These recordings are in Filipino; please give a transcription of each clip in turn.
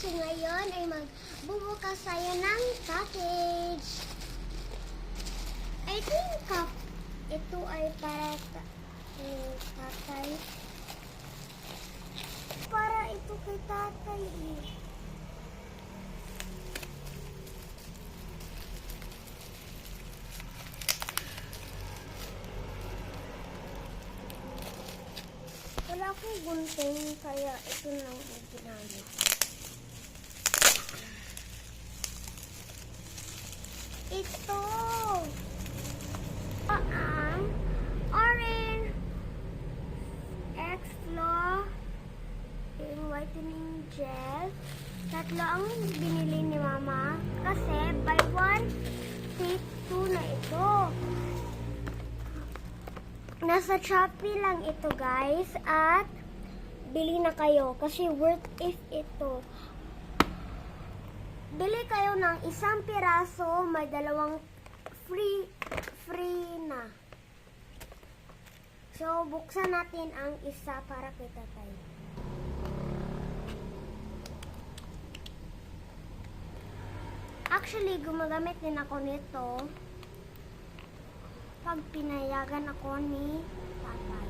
So ngayon ay magbubukas tayo ng package. I think ito ay para tatay. Para ito kay tatay eh. Wala akong gunting, kaya ito lang ang ginamit. Ito! Ang Orange X-Flaw Whitening Gel. Tatlo ang binili ni Mama kasi buy one, take two na ito. Nasa Shopee lang ito guys at bili na kayo kasi worth it ito. Bili kayo ng isang piraso, may dalawang free na. So buksan natin ang isa para kay tatay. Actually gumagamit din ako nito pag pinayagan ako ni tatay.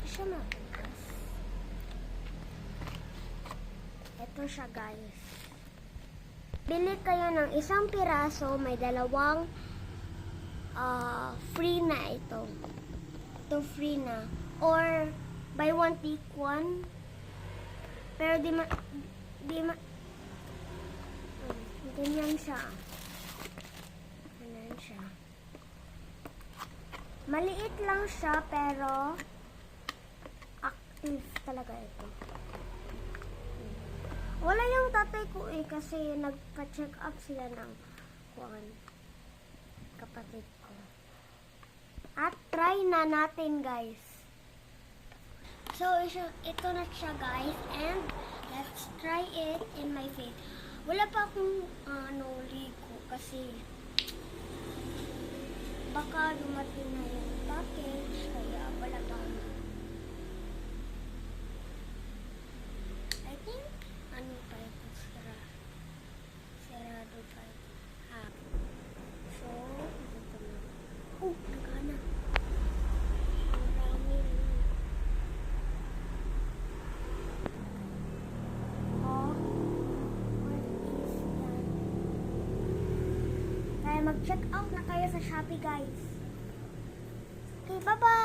Siya matigas. Ito siya guys. Bili kayo ng isang piraso, may dalawang free na ito. Ito free na. Or buy one take one. Pero ganyan siya. Ganyan siya. Maliit lang siya pero active talaga ito. Wala yung tatay ko eh kasi nagpa-check up sila ng kapatid ko. At try na natin guys. So ito na siya guys and let's try it in my face. Wala pa akong ligo kasi baka dumating na yung package kaya wala pa. I think pa ito sarado pa ito. So ito na. Oh, nagana. Mag-check out na kayo sa Shopee guys. Okay, bye-bye!